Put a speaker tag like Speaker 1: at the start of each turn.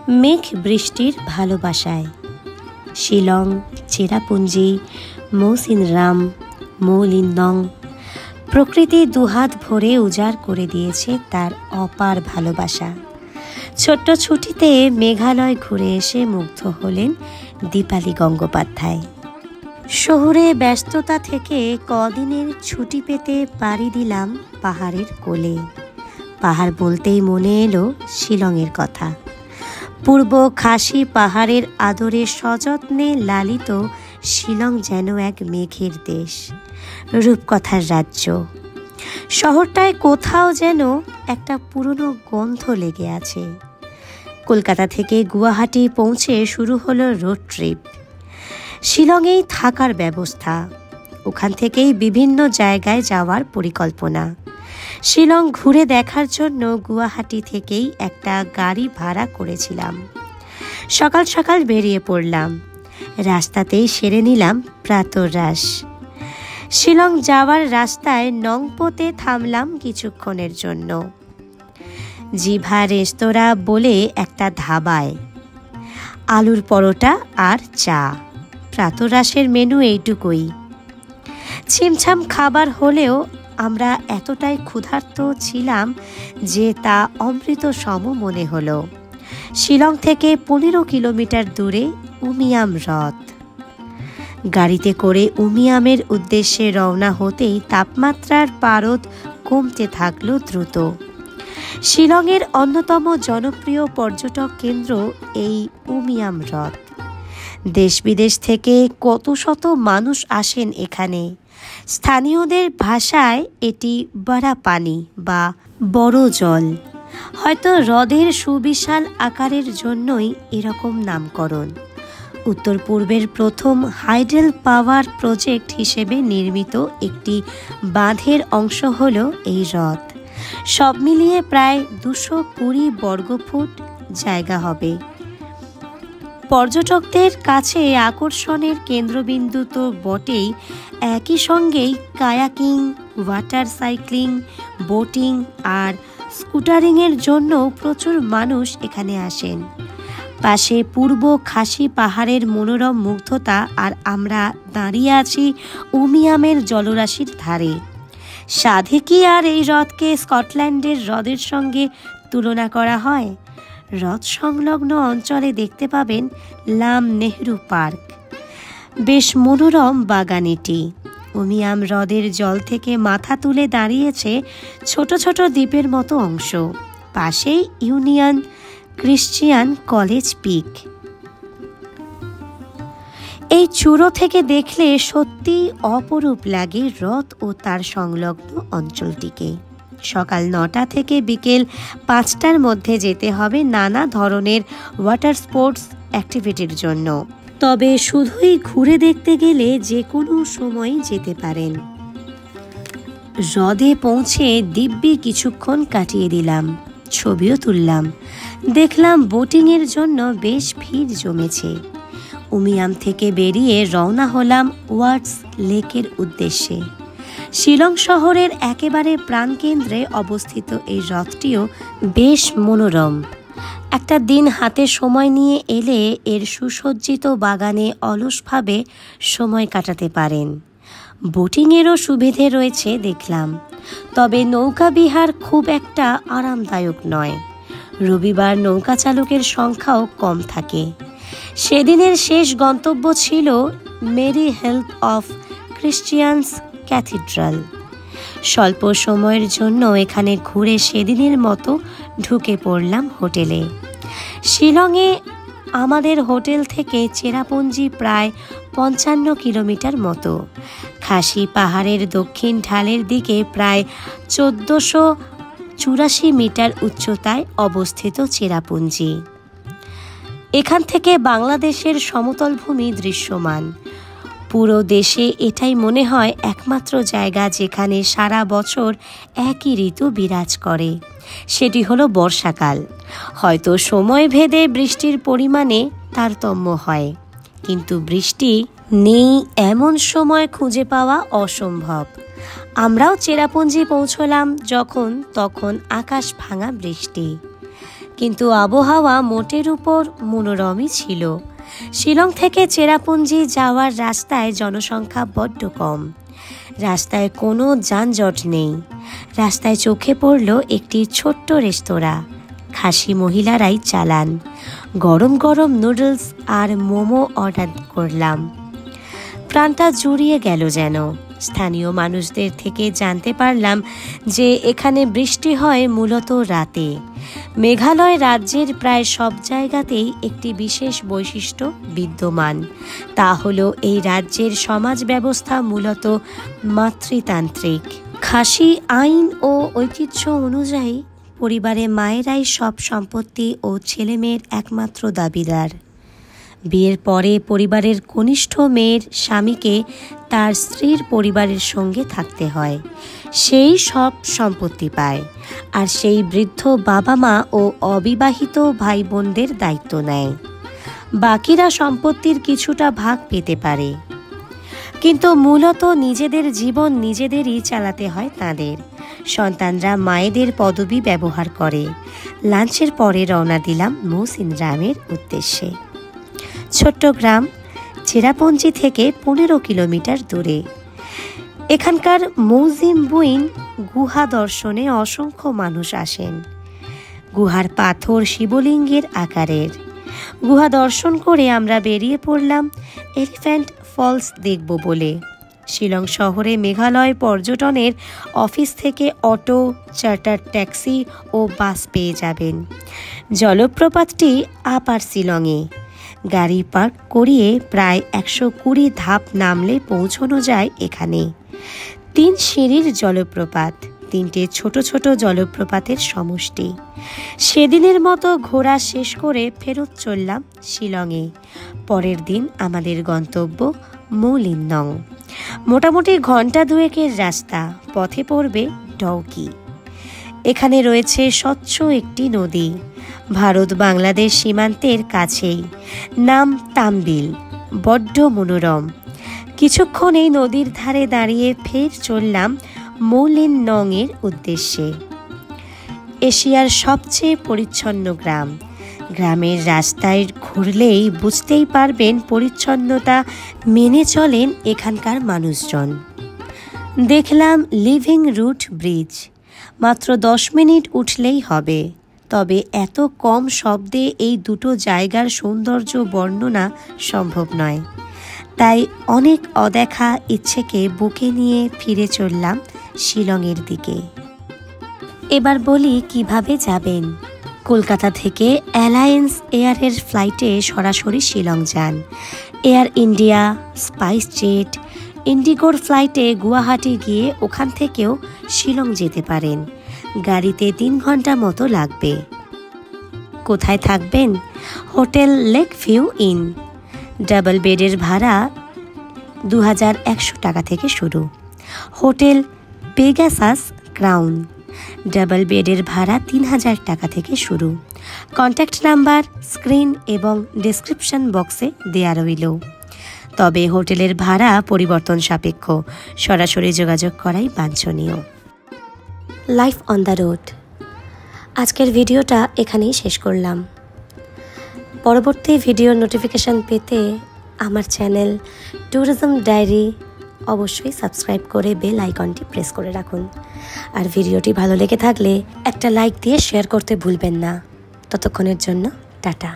Speaker 1: মেঘ বৃষ্টির ভালোবাসায়। শিলং, চেরাপুঞ্জি, মৌসিনরাম, মৌলিনং প্রকৃতি দুহাত ভরে উজাড় করে দিয়েছে তার অপার ভালোবাসা। ছোট্ট ছুটিতে মেঘালয় ঘুরে এসে মুগ্ধ হলেন দীপালি গঙ্গোপাধ্যায়। শহুরে ব্যস্ততা থেকে কদিনের ছুটি পেতে পাড়ি দিলাম পাহাড়ের কোলে। পাহাড় বলতেই মনে এলো শিলংয়ের কথা। পূর্ব খাসি পাহাড়ের আদরে সযত্নে লালিত শিলং যেন এক মেঘের দেশ, রূপকথার রাজ্য। শহরটায় কোথাও যেন একটা পুরনো গন্ধ লেগে আছে। কলকাতা থেকে গুয়াহাটি পৌঁছে শুরু হলো রোড ট্রিপ। শিলংয়েই থাকার ব্যবস্থা, ওখান থেকেই বিভিন্ন জায়গায় যাওয়ার পরিকল্পনা। শিলং ঘুরে দেখার জন্য গুয়াহাটি থেকেই একটা গাড়ি ভাড়া করেছিলাম। সকাল সকাল বেরিয়ে পড়লাম, রাস্তাতেই সেরে নিলাম প্রাতরাশ। শিলং যাওয়ার রাস্তায় নংপোতে থামলাম কিছুক্ষণের জন্য। জিভা রেস্তোরাঁ বলে একটা ধাবায়। আলুর পরোটা আর চা, প্রাতরাশের মেনু এইটুকুই। ছিমছাম খাবার হলেও আমরা এতটাই ক্ষুধার্ত ছিলাম যে তা অমৃত সম মনে হলো। শিলং থেকে 15 কিলোমিটার দূরে উমিয়াম হ্রদ। গাড়িতে করে উমিয়ামের উদ্দেশ্যে রওনা হতেই তাপমাত্রার পারদ কমতে থাকলো দ্রুত। শিলংয়ের অন্যতম জনপ্রিয় পর্যটক কেন্দ্র এই উমিয়াম হ্রদ। দেশ বিদেশ থেকে কত শত মানুষ আসেন এখানে। স্থানীয়দের ভাষায় এটি বড়া পানি বা বড় জল। হয়তো হ্রদের সুবিশাল আকারের জন্যই এরকম নামকরণ। উত্তর পূর্বের প্রথম হাইডেল পাওয়ার প্রজেক্ট হিসেবে নির্মিত একটি বাঁধের অংশ হল এই হ্রদ। সব মিলিয়ে প্রায় 220 বর্গফুট জায়গা হবে। পর্যটকদের কাছে আকর্ষণের কেন্দ্রবিন্দু তো বটেই, একই সঙ্গেই কায়াকিং, ওয়াটার সাইক্লিং, বোটিং আর স্কুটারিংয়ের জন্য প্রচুর মানুষ এখানে আসেন। পাশে পূর্ব খাসি পাহাড়ের মনোরম মুগ্ধতা, আর আমরা দাঁড়িয়ে আছি উমিয়ামের জলরাশির ধারে। সাধে কি আর এই হ্রদকে স্কটল্যান্ডের হ্রদের সঙ্গে তুলনা করা হয়? হ্রদ সংলগ্ন অঞ্চলে দেখতে পাবেন লাম নেহরু পার্ক, বেশ মনোরম বাগান এটি। উমিয়াম হ্রদের জল থেকে মাথা তুলে দাঁড়িয়েছে ছোট ছোট দ্বীপের মতো অংশ। পাশেই ইউনিয়ন ক্রিশ্চিয়ান কলেজ পিক। এই চূড়ো থেকে দেখলে সত্যি অপরূপ লাগে হ্রদ ও তার সংলগ্ন অঞ্চলটিকে। সকাল 9টা থেকে বিকেল 5টার মধ্যে যেতে হবে নানা ধরনের ওয়াটার স্পোর্টস অ্যাক্টিভিটির জন্য। তবে শুধুই ঘুরে দেখতে গেলে যে কোনো সময় যেতে পারেন। হ্রদে পৌঁছে দিব্যি কিছুক্ষণ কাটিয়ে দিলাম, ছবিও তুললাম। দেখলাম বোটিংয়ের জন্য বেশ ভিড় জমেছে। উমিয়াম থেকে বেরিয়ে রওনা হলাম ওয়ার্ডস লেকের উদ্দেশ্যে। শিলং শহরের একেবারে প্রাণকেন্দ্রে অবস্থিত এই হ্রদটিও বেশ মনোরম। একটা দিন হাতে সময় নিয়ে এলে এর সুসজ্জিত বাগানে অলসভাবে সময় কাটাতে পারেন। বোটিংয়েরও সুবিধে রয়েছে দেখলাম, তবে নৌকা বিহার খুব একটা আরামদায়ক নয়। রবিবার নৌকা চালকের সংখ্যাও কম থাকে। সেদিনের শেষ গন্তব্য ছিল Mary help of Christians cathedral. স্বল্প সময়ের জন্য এখানে ঘুরে সেদিনের মতো ঢুকে পড়লাম হোটেলে। শিলংয়ে আমাদের হোটেল থেকে চেরাপুঞ্জি প্রায় 55 কিলোমিটার মতো। খাসি পাহাড়ের দক্ষিণ ঢালের দিকে প্রায় 1484 মিটার উচ্চতায় অবস্থিত চেরাপুঞ্জি। এখান থেকে বাংলাদেশের সমতল ভূমি দৃশ্যমান। পুরো দেশে এটাই মনে হয় একমাত্র জায়গা যেখানে সারা বছর একই ঋতু বিরাজ করে, সেটি হলো বর্ষাকাল। হয়তো সময় ভেদে বৃষ্টির পরিমাণে তারতম্য হয়, কিন্তু বৃষ্টি নেই এমন সময় খুঁজে পাওয়া অসম্ভব। আমরাও চেরাপুঞ্জি পৌঁছলাম যখন তখন আকাশ ভাঙা বৃষ্টি। কিন্তু আবহাওয়া মোটের উপর মনোরমই ছিল। শিলং থেকে চেরাপুঞ্জি যাওয়ার রাস্তায় জনসংখ্যা বড্ড কম। রাস্তায় কোনো যানজট নেই। রাস্তায় চোখে পড়ল একটি ছোট্ট রেস্তোরাঁ। খাসি মহিলারাই চালান। গরম গরম নুডলস আর মোমো অর্ডার করলাম। প্রাণটা জুড়িয়ে গেল যেন। স্থানীয় মানুষদের থেকে জানতে পারলাম যে এখানে বৃষ্টি হয় মূলত রাতে। মেঘালয় রাজ্যের প্রায় সব জায়গাতেই একটি বিশেষ বৈশিষ্ট্য বিদ্যমান। তা হলো এই রাজ্যের সমাজ ব্যবস্থা মূলত মাতৃতান্ত্রিক। খাসি আইন ও ঐতিহ্য অনুযায়ী পরিবারে মায়েরাই সব সম্পত্তি ও ছেলেমেয়ের একমাত্র দাবিদার। বিয়ের পরে পরিবারের কনিষ্ঠ মেয়ের স্বামীকে তার স্ত্রীর পরিবারের সঙ্গে থাকতে হয়। সেই সব সম্পত্তি পায়, আর সেই বৃদ্ধ বাবা মা ও অবিবাহিত ভাই বোনদের দায়িত্ব নেয়। বাকিরা সম্পত্তির কিছুটা ভাগ পেতে পারে, কিন্তু মূলত নিজেদের জীবন নিজেদেরই চালাতে হয় তাদের। সন্তানরা মায়েদের পদবি ব্যবহার করে। লাঞ্চের পরে রওনা দিলাম মৌসিনরামের উদ্দেশ্যে। ছোট্ট গ্রাম, চেরাপুঞ্জি থেকে 15 কিলোমিটার দূরে। এখানকার মৌজিমবুইন গুহা দর্শনে অসংখ্য মানুষ আসেন। গুহার পাথর শিবলিঙ্গের আকারের। গুহা দর্শন করে আমরা বেরিয়ে পড়লাম এলিফ্যান্ট ফলস দেখব বলে। শিলং শহরে মেঘালয় পর্যটনের অফিস থেকে অটো, চার্টার ট্যাক্সি ও বাস পেয়ে যাবেন। জলপ্রপাতটি আপার শিলংয়ে। গাড়ি পার্ক করিয়ে প্রায় 120 ধাপ নামলে পৌঁছানো যায় এখানে। 3 সিঁড়ির জলপ্রপাত, 3টে ছোট ছোট জলপ্রপাতের সমষ্টি। সেদিনের মতো ঘোরা শেষ করে ফেরত চললাম শিলংয়ে। পরের দিন আমাদের গন্তব্য মৌলিনং। মোটামুটি ঘন্টা 2-এর রাস্তা। পথে পড়বে ডউকি। এখানে রয়েছে স্বচ্ছ একটি নদী, ভারত বাংলাদেশ সীমান্তের কাছেই। নাম তামবিল। বড্ড মনোরম। কিছুক্ষণ এই নদীর ধারে দাঁড়িয়ে ফের চললাম মৌলিনং এর উদ্দেশ্যে। এশিয়ার সবচেয়ে পরিচ্ছন্ন গ্রাম। গ্রামের রাস্তায় ঘুরলেই বুঝতেই পারবেন পরিচ্ছন্নতা মেনে চলেন এখানকার মানুষজন। দেখলাম লিভিং রুট ব্রিজ। মাত্র 10 মিনিট উঠলেই হবে। তবে এত কম শব্দে এই দুটো জায়গার সৌন্দর্য বর্ণনা সম্ভব নয়। তাই অনেক অদেখা ইচ্ছেকে বুকে নিয়ে ফিরে চললাম শিলংয়ের দিকে। এবার বলি কিভাবে যাবেন। কলকাতা থেকে অ্যালায়েন্স এয়ারের ফ্লাইটে সরাসরি শিলং যান। এয়ার ইন্ডিয়া, স্পাইস জেট, ইন্ডিগোর ফ্লাইটে গুয়াহাটি গিয়ে ওখান থেকেও শিলং যেতে পারেন। গাড়িতে 3 ঘন্টা মতো লাগবে। কোথায় থাকবেন? Hotel lake view in. Double বেডের ভাড়া 2100 টাকা থেকে শুরু। Hotel Pegasus crown. ডাবল বেডের ভাড়া 3000 টাকা থেকে শুরু। কন্ট্যাক্ট নাম্বার স্ক্রিন এবং ডেসক্রিপশন বক্সে দেয়া রইল। তবে হোটেলের ভাড়া পরিবর্তন সাপেক্ষ। সরাসরি যোগাযোগ করাই বাঞ্ছনীয়। Life on the road. আজকের ভিডিওটা এখানেই শেষ করলাম। পরবর্তী ভিডিওর নোটিফিকেশান পেতে আমার চ্যানেল ট্যুরিজম ডায়েরি অবশ্যই সাবস্ক্রাইব করে বেল আইকনটি প্রেস করে রাখুন। আর ভিডিওটি ভালো লেগে থাকলে একটা লাইক দিয়ে শেয়ার করতে ভুলবেন না। ততক্ষণের জন্য টাটা।